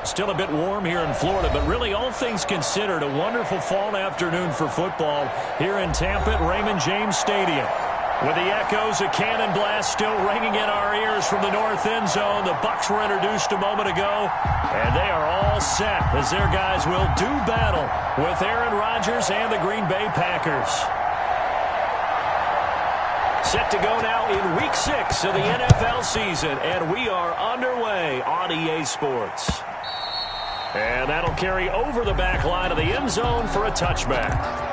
Still a bit warm here in Florida, but really all things considered, a wonderful fall afternoon for football here in Tampa at Raymond James Stadium. With the echoes of cannon blast still ringing in our ears from the north end zone, the Bucs were introduced a moment ago, and they are all set as their guys will do battle with Aaron Rodgers and the Green Bay Packers. Set to go now in Week 6 of the NFL season, and we are underway on EA Sports. And that'll carry over the back line of the end zone for a touchback.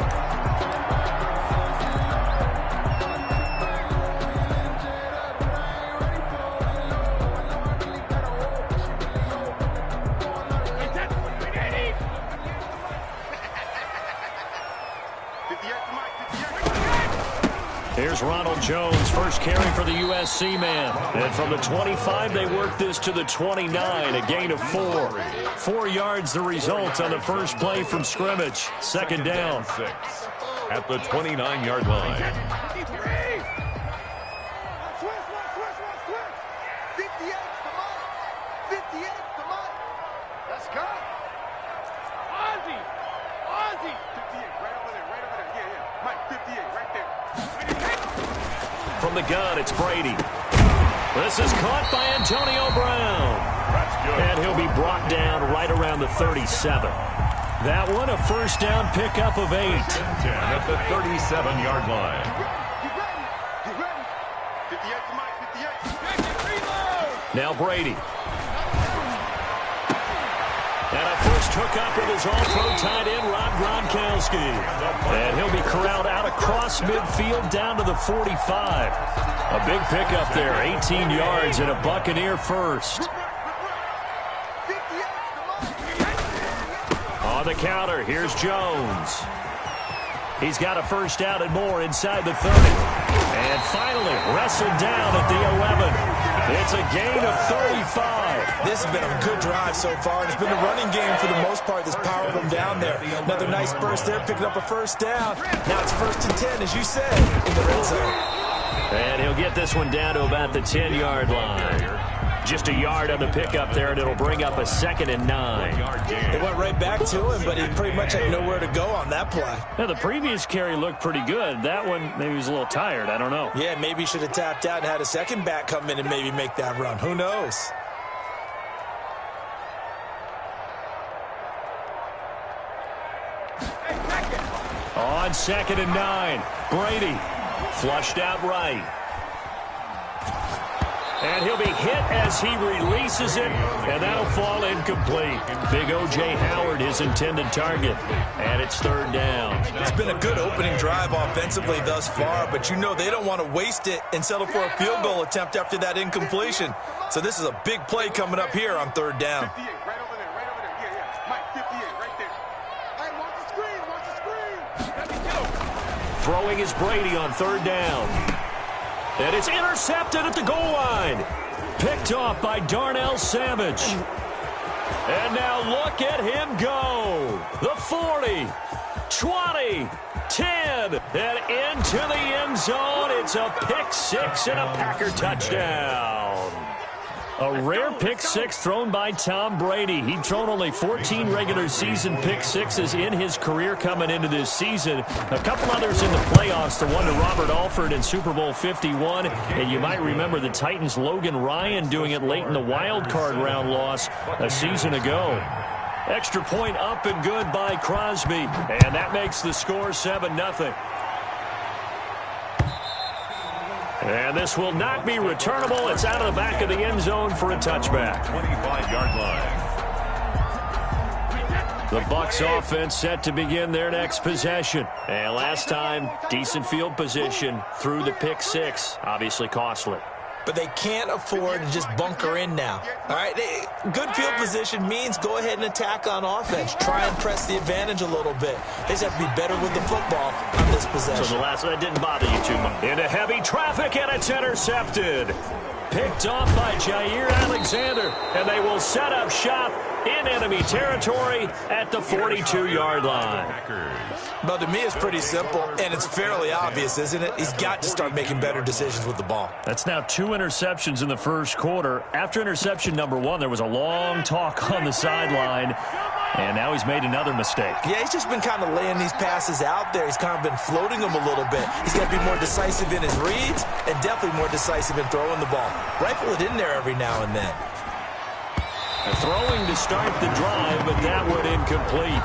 Here's Ronald Jones, first carry for the USC man. And from the 25, they work this to the 29, a gain of 4. 4 yards the result on the first play from scrimmage. Second down. At the 29-yard line. From the gun, it's Brady. This is caught by Antonio Brown. And he'll be brought down right around the 37. That one, a first down pickup of 8. At the 37-yard line. Now Brady. And a first hookup with his all-pro tight end, Rob Gronkowski. And he'll be corralled out across midfield down to the 45. A big pickup there, 18 yards and a Buccaneer first. On the counter, here's Jones. He's got a first down and more inside the 30. And finally wrestled down at the 11. It's a gain of 35. This has been a good drive so far, and it's been the running game for the most part that's powered them down there. Another nice burst there, picking up a first down. Now it's 1st and 10, as you said, in the red zone. And he'll get this one down to about the 10-yard line. Just a yard on the pickup there, and it'll bring up a 2nd and 9. They went right back to him, but he pretty much had nowhere to go on that play. Now, the previous carry looked pretty good. That one, maybe he was a little tired. I don't know. Yeah, maybe he should have tapped out and had a second back come in and maybe make that run. Who knows? On 2nd and 9, Brady flushed out right. And he'll be hit as he releases it, and that'll fall incomplete. Big O.J. Howard, his intended target, and it's 3rd down. It's been a good opening drive offensively thus far, but you know they don't want to waste it and settle for a field goal attempt after that incompletion. So this is a big play coming up here on 3rd down. Throwing is Brady on 3rd down. And it's intercepted at the goal line. Picked off by Darnell Savage. And now look at him go. The 40, 20, 10, and into the end zone. It's a pick 6 and a Packer touchdown. A rare pick 6 thrown by Tom Brady. He'd thrown only 14 regular season pick 6s in his career coming into this season. A couple others in the playoffs, the one to Robert Alford in Super Bowl 51. And you might remember the Titans' Logan Ryan doing it late in the wild card round loss a season ago. Extra point up and good by Crosby. And that makes the score 7-0. And this will not be returnable. It's out of the back of the end zone for a touchback. 25-yard line. The Bucs offense set to begin their next possession. And last time, decent field position through the pick 6. Obviously costly. But they can't afford to just bunker in now. All right, good field position means go ahead and attack on offense. Try and press the advantage a little bit. They just have to be better with the football on this possession. So the last one didn't bother you too much. Into heavy traffic, and it's intercepted. Picked off by Jair Alexander, and they will set up shop in enemy territory at the 42-yard line. Well, to me, it's pretty simple, and it's fairly obvious, isn't it? He's got to start making better decisions with the ball. That's now 2 interceptions in the first quarter. After interception number 1, there was a long talk on the sideline, and now he's made another mistake. Yeah, he's just been kind of laying these passes out there. He's kind of been floating them a little bit. He's got to be more decisive in his reads and definitely more decisive in throwing the ball. Rifle it in there every now and then. Throwing to start the drive, but that one incomplete.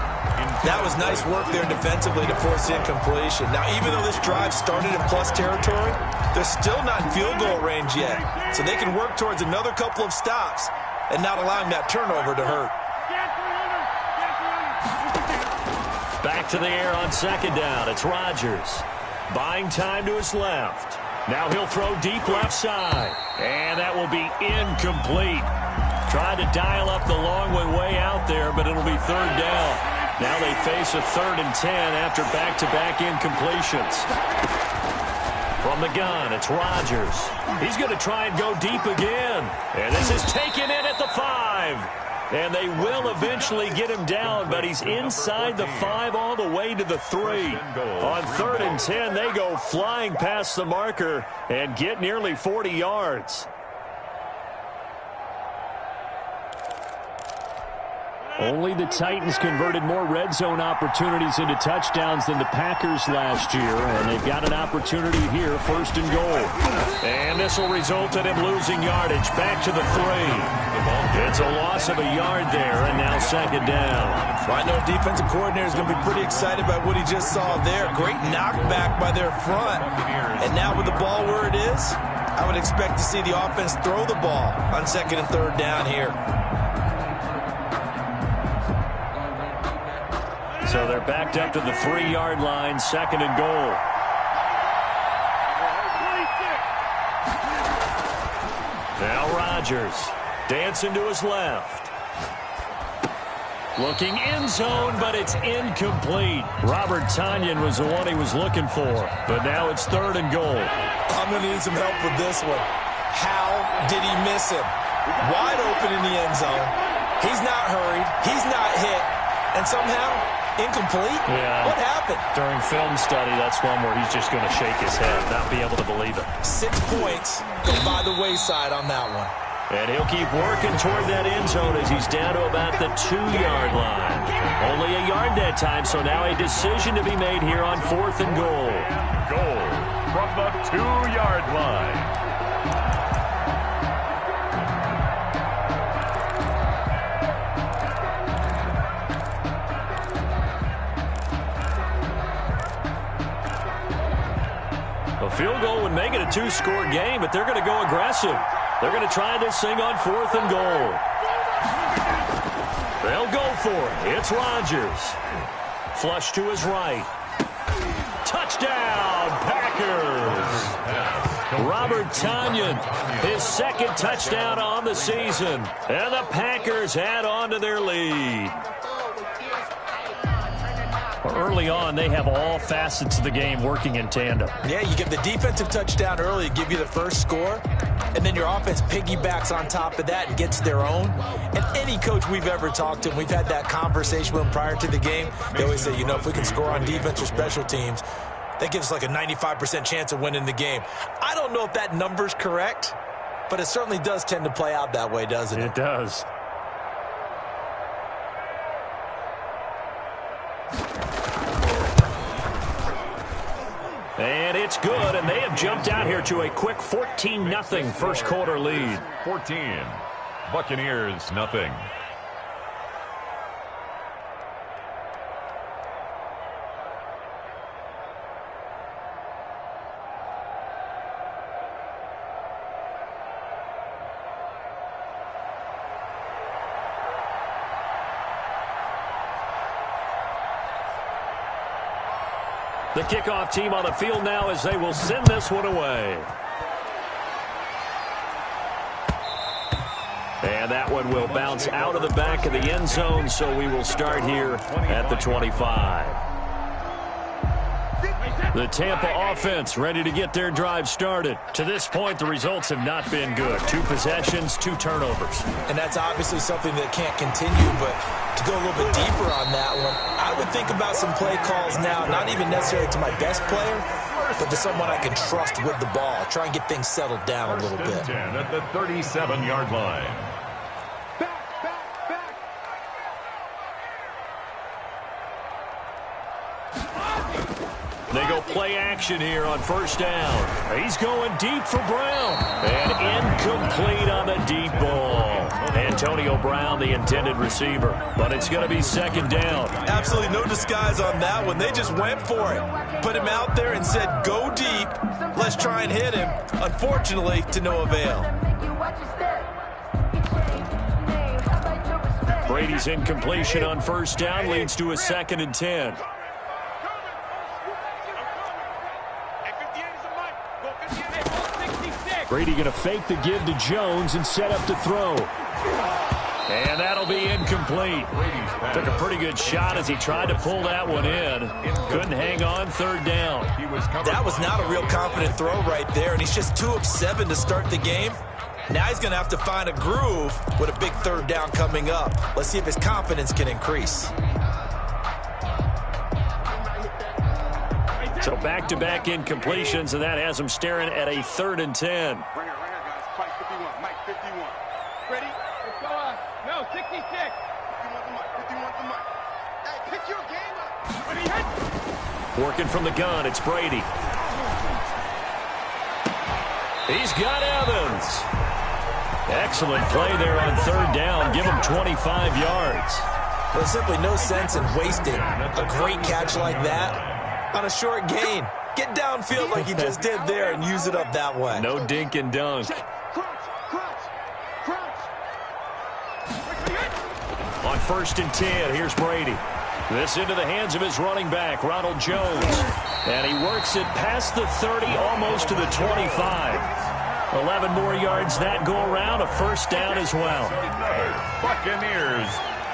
That was nice work there defensively to force incompletion. Now, even though this drive started in plus territory, they're still not in field goal range yet. So they can work towards another couple of stops and not allowing that turnover to hurt. Back to the air on second down. It's Rodgers. Buying time to his left. Now he'll throw deep left side. And that will be incomplete. Trying to dial up the long way out there, but it'll be third down. Now they face a 3rd and 10 after back-to-back incompletions. From the gun, it's Rodgers. He's going to try and go deep again. And this is taken in at the 5. And they will eventually get him down, but he's inside the 5 all the way to the 3. On 3rd and 10, they go flying past the marker and get nearly 40 yards. Only the Titans converted more red zone opportunities into touchdowns than the Packers last year, and they've got an opportunity here, 1st and goal. And this will result in him losing yardage back to the 3. It's a loss of a yard there, and now 2nd down. Well, I know a defensive coordinator is going to be pretty excited by what he just saw there. Great knockback by their front. And now with the ball where it is, I would expect to see the offense throw the ball on 2nd and 3rd down here. So they're backed up to the 3-yard line, 2nd and goal. Now Rodgers dancing to his left. Looking end zone, but it's incomplete. Robert Tonyan was the one he was looking for, but now it's 3rd and goal. I'm going to need some help with this one. How did he miss him? Wide open in the end zone. He's not hurried. He's not hit. And somehow incomplete? Yeah. What happened? During film study, that's one where he's just going to shake his head, not be able to believe it. 6 points go by the wayside on that one. And he'll keep working toward that end zone as he's down to about the 2-yard line. Only a yard that time, so now a decision to be made here on 4th and goal. Goal from the 2-yard line. A field goal would make it a 2-score game, but they're going to go aggressive. They're going to try this thing on 4th and goal. They'll go for it. It's Rodgers. Flush to his right. Touchdown, Packers. Robert Tonyan, his 2nd touchdown on the season. And the Packers add on to their lead. Early on, they have all facets of the game working in tandem. Yeah, you get the defensive touchdown early, give you the first score, and then your offense piggybacks on top of that and gets their own. And any coach we've ever talked to, we've had that conversation with them prior to the game, they always say, you know, if we can score on defense or special teams, that gives us like a 95% chance of winning the game. I don't know if that number's correct, but it certainly does tend to play out that way, doesn't it? It does. And it's good, and they have jumped out here to a quick 14-0 first quarter lead. 14. Buccaneers, nothing. The kickoff team on the field now as they will send this one away. And that one will bounce out of the back of the end zone, so we will start here at the 25. The Tampa offense ready to get their drive started. To this point, the results have not been good. 2 possessions, 2 turnovers. And that's obviously something that can't continue, but to go a little bit deeper on that one, I would think about some play calls now, not even necessarily to my best player, but to someone I can trust with the ball. Try and get things settled down a little bit. 10 at the 37-yard line. They go play action here on first down. He's going deep for Brown. And incomplete on the deep ball. Antonio Brown, the intended receiver. But it's going to be second down. Absolutely no disguise on that one. They just went for it. Put him out there and said, go deep. Let's try and hit him. Unfortunately, to no avail. Brady's incompletion on first down leads to a 2nd and 10. Brady going to fake the give to Jones and set up to throw. And that'll be incomplete. Took a pretty good shot as he tried to pull that one in. Couldn't hang on, 3rd down. That was not a real confident throw right there, and he's just 2 of 7 to start the game. Now he's going to have to find a groove with a big 3rd down coming up. Let's see if his confidence can increase. So back-to-back incompletions, and that has him staring at a 3rd and 10. Right here, guys. Spike 51, Mike 51. Ready? Let's go. No, 66. 51's the mic. 51's the mic. Hey, pick your game up. Working from the gun, it's Brady. He's got Evans. Excellent play there on 3rd down. Give him 25 yards. There's simply no sense in wasting a great catch like that on a short gain. Get downfield like he just did there and use it up that way. No dink and dunk. On 1st and 10, here's Brady. This into the hands of his running back, Ronald Jones. And he works it past the 30, almost to the 25. 11 more yards that go around, a 1st down as well. Buccaneers,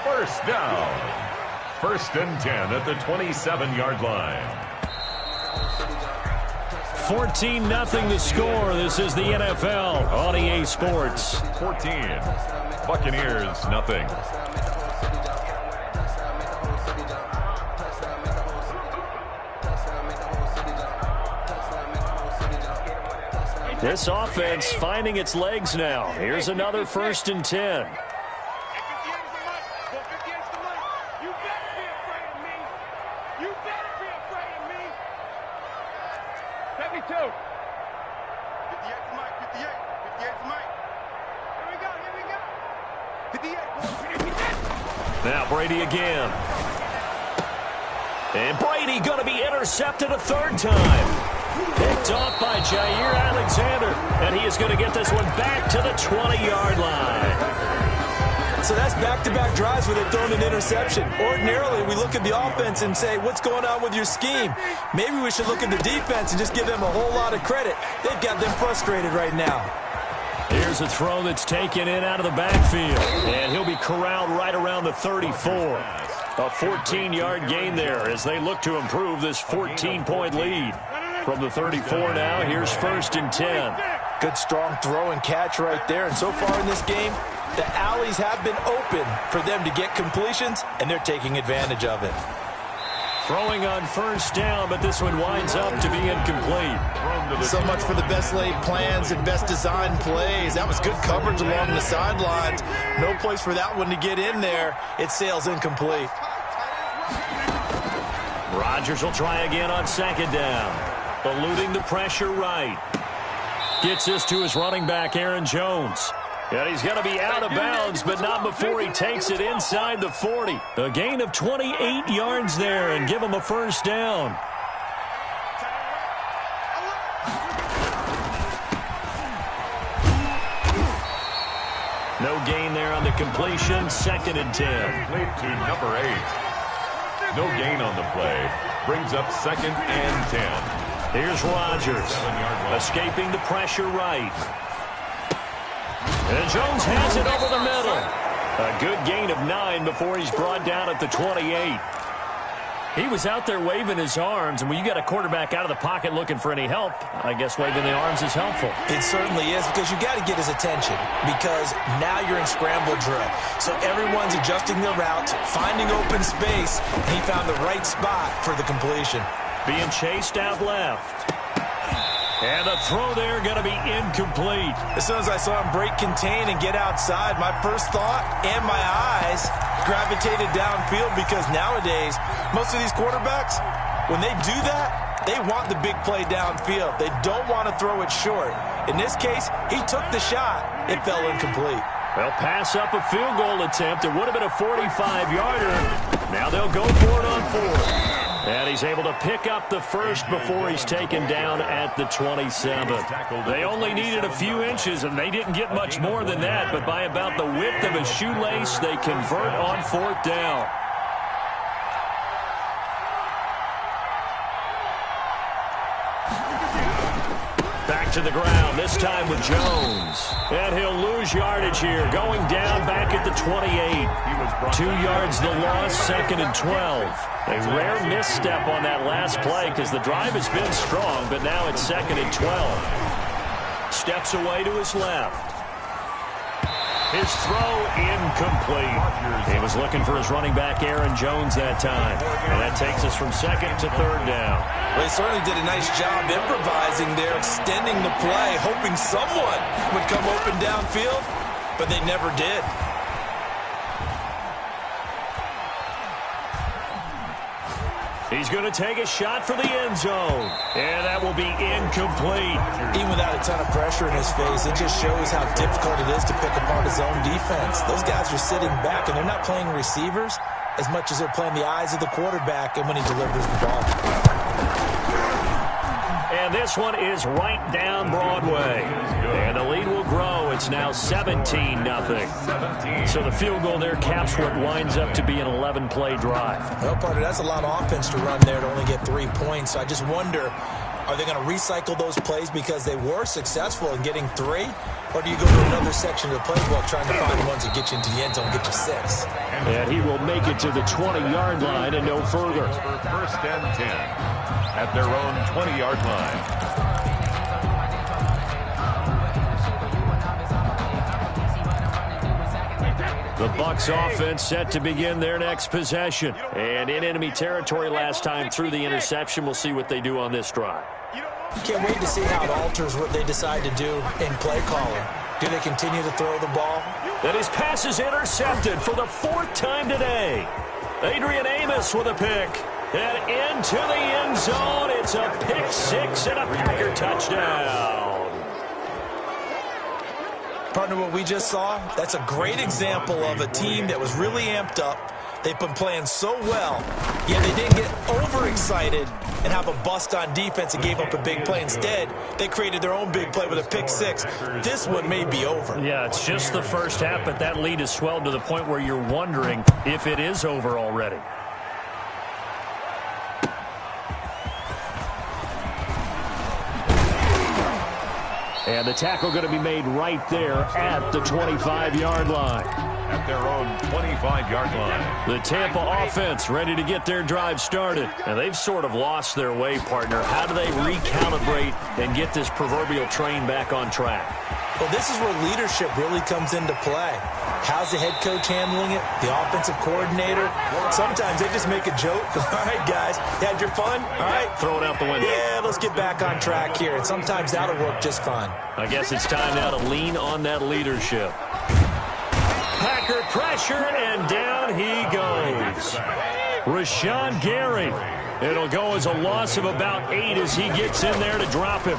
1st down. 1st and 10 at the 27-yard line. 14-0 the score. This is the NFL on EA Sports. 14. Buccaneers, nothing. This offense finding its legs now. Here's another 1st and 10. Now Brady again. And Brady going to be intercepted a 3rd time. Picked off by Jair Alexander. And he is going to get this one back to the 20-yard line. So that's back-to-back drives where they've thrown an interception. Ordinarily, we look at the offense and say, what's going on with your scheme? Maybe we should look at the defense and just give them a whole lot of credit. They've got them frustrated right now. Here's a throw that's taken in out of the backfield. And he'll be corralled right around the 34. A 14-yard gain there as they look to improve this 14-point lead. From the 34 now, here's 1st and 10. Good strong throw and catch right there. And so far in this game, the alleys have been open for them to get completions, and they're taking advantage of it. Throwing on 1st down, but this one winds up to be incomplete. So much for the best laid plans and best designed plays. That was good coverage along the sidelines. No place for that one to get in there. It sails incomplete. Rodgers will try again on 2nd down. Eluding the pressure right. Gets this to his running back, Aaron Jones. And he's going to be out of bounds, but not before he takes it inside the 40. A gain of 28 yards there and give him a 1st down. No gain there on the completion. 2nd and 10. Complete to number 8. No gain on the play. Brings up 2nd and 10. Here's Rodgers, escaping the pressure right. And Jones has it over the middle. A good gain of 9 before he's brought down at the 28. He was out there waving his arms, and when you got a quarterback out of the pocket looking for any help, I guess waving the arms is helpful. It certainly is, because you got to get his attention, because now you're in scramble drill. So everyone's adjusting their routes, finding open space, and he found the right spot for the completion. Being chased out left. And the throw there going to be incomplete. As soon as I saw him break contain and get outside, my first thought and my eyes gravitated downfield, because nowadays, most of these quarterbacks, when they do that, they want the big play downfield. They don't want to throw it short. In this case, he took the shot. It fell incomplete. They'll pass up a field goal attempt. It would have been a 45-yarder. Now they'll go for it on fourth. And he's able to pick up the first before he's taken down at the 27. They only needed a few inches, and they didn't get much more than that. But by about the width of a shoelace, they convert on fourth down. Back to the ground, this time with Jones. And he'll lose yardage here, going down back at the 28. 2 yards the loss, 2nd and 12. A rare misstep on that last play, because the drive has been strong, but now it's 2nd and 12. Steps away to his left. His throw incomplete. He was looking for his running back, Aaron Jones, that time. And that takes us from 2nd to 3rd down. Well, he certainly did a nice job improvising there, extending the play, hoping someone would come open downfield, but they never did. He's going to take a shot for the end zone. And that will be incomplete. Even without a ton of pressure in his face, it just shows how difficult it is to pick apart his own defense. Those guys are sitting back, and they're not playing receivers as much as they're playing the eyes of the quarterback and when he delivers the ball. And this one is right down Broadway. And the lead will grow. It's now 17-0. So the field goal there caps what winds up to be an 11-play drive. Well, partner, that's a lot of offense to run there to only get 3 points. So I just wonder, are they going to recycle those plays because they were successful in getting 3? Or do you go to another section of the playbook trying to find ones that get you into the end zone and get you 6? And he will make it to the 20-yard line and no further. 1st and 10 at their own 20-yard line. The Bucs offense set to begin their next possession. And in enemy territory last time through the interception. We'll see what they do on this drive. Can't wait to see how it alters what they decide to do in play calling. Do they continue to throw the ball? And his pass is intercepted for the 4th time today. Adrian Amos with a pick. And into the end zone. It's a pick 6 and a Packer touchdown. Partner, what we just saw, that's a great example of a team that was really amped up. They've been playing so well, yet they didn't get overexcited and have a bust on defense and gave up a big play. Instead, they created their own big play with a pick 6. This one may be over. Yeah, it's just the first half, but that lead has swelled to the point where you're wondering if it is over already. And the tackle going to be made right there at the 25-yard line. At their own 25-yard line. The Tampa offense ready to get their drive started. And they've sort of lost their way, partner. How do they recalibrate and get this proverbial train back on track? Well, this is where leadership really comes into play. How's the head coach handling it? The offensive coordinator? Sometimes they just make a joke. All right, guys, you had your fun? All right. Throw it out the window. Yeah, let's get back on track here. And sometimes that'll work just fine. I guess it's time now to lean on that leadership. Packer pressure, and down he goes. Rashawn Gary. It'll go as a loss of about 8 as he gets in there to drop him.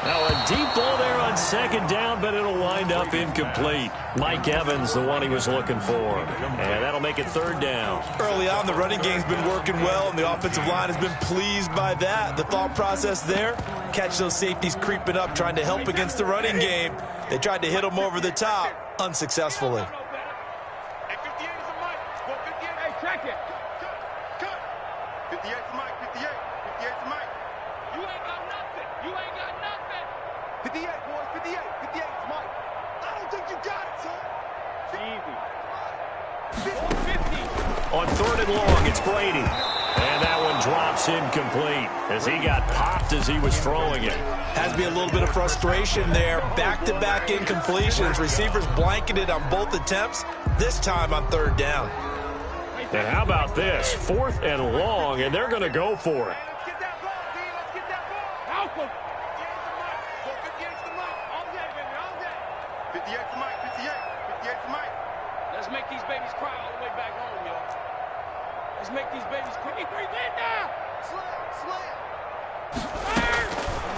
Now a deep ball there on 2nd down, but it'll wind up incomplete. Mike Evans, the one he was looking for. And that'll make it 3rd down. Early on, the running game's been working well, and the offensive line has been pleased by that. The thought process there, catch those safeties creeping up, trying to help against the running game. They tried to hit them over the top, unsuccessfully. Hey, 58 is a mic. Go 58. Hey, check it. Cut. 58 is a mic. 58. 58 is a mic. You ain't got nothing. You ain't got nothing. 58, boys. 58. 58 is mic. I don't think you got it, son. Easy. On 3rd and long, it's Brady. And that one drops incomplete as he got popped as he was throwing it. Has to be a little bit of frustration there. Back-to-back incompletions. Receivers blanketed on both attempts, this time on 3rd down. And how about this? 4th and long, and they're going to go for it. Let's get that ball, D. Let's get that ball. Help him. 58's the mic. All day, baby. All day. 58's the mic. 58's the mic. Let's make these babies cry all the way back home, y'all. Let's make these babies cry. Breathe in now. Slam.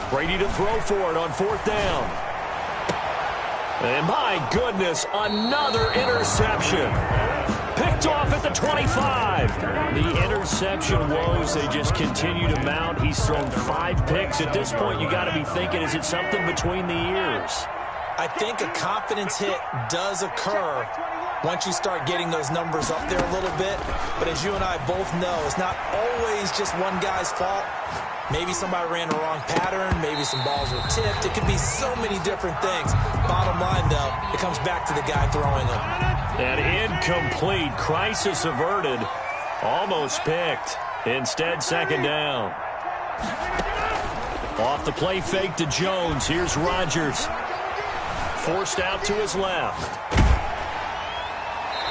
Brady to throw for it on 4th down. And my goodness, another interception. Picked off at the 25. The interception woes, they just continue to mount. He's thrown 5 picks. At this point, you got to be thinking, is it something between the ears? I think a confidence hit does occur once you start getting those numbers up there a little bit. But as you and I both know, it's not always just one guy's fault. Maybe somebody ran the wrong pattern. Maybe some balls were tipped. It could be so many different things. Bottom line, though, it comes back to the guy throwing them. An incomplete, crisis averted, almost picked. Instead, 2nd down. Off the play fake to Jones. Here's Rodgers. Forced out to his left.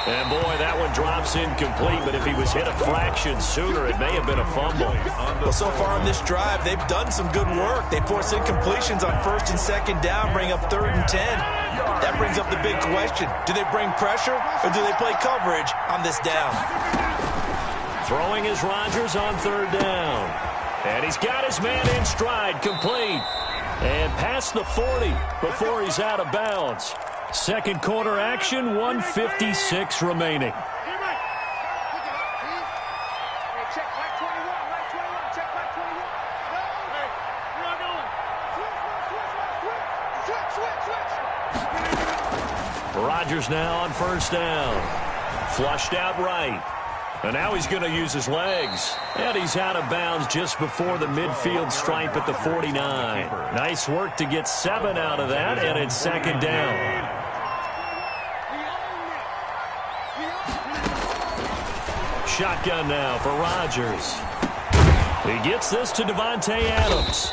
And, boy, that one drops incomplete, but if he was hit a fraction sooner, it may have been a fumble. Well, so far on this drive, they've done some good work. They force incompletions on 1st and 2nd down, bring up 3rd and 10. That brings up the big question. Do they bring pressure, or do they play coverage on this down? Throwing is Rodgers on 3rd down. And he's got his man in stride, complete. And past the 40 before he's out of bounds. 2nd quarter action, 1:56 remaining. Rodgers now on 1st down. Flushed out right. And now he's going to use his legs. And he's out of bounds just before the midfield stripe at the 49. Nice work to get 7 out of that, and it's 2nd down. Shotgun now for Rodgers. He gets this to Davante Adams.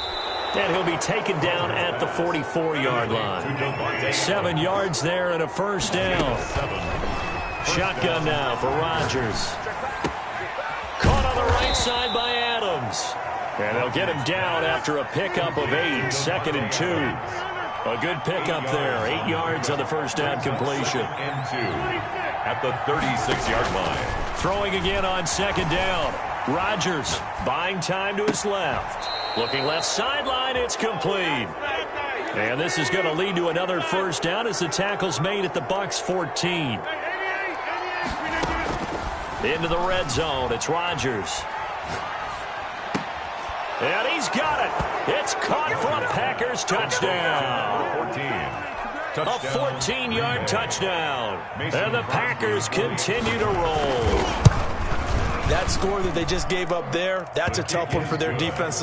And he'll be taken down at the 44-yard line. 7 yards there and a 1st down. Shotgun now for Rodgers. Caught on the right side by Adams. And they'll get him down after a pickup of 8. 2nd and 2. A good pickup there. 8 yards on the 1st down completion. And 2 at the 36-yard line. Throwing again on 2nd down. Rodgers buying time to his left. Looking left sideline, it's complete. And this is going to lead to another 1st down as the tackle's made at the Bucs 14. Into the red zone, it's Rodgers. And he's got it. It's caught for a Packers touchdown. 14. A 14-yard touchdown. And the Packers continue to roll. That score that they just gave up there, that's a tough one for their defense.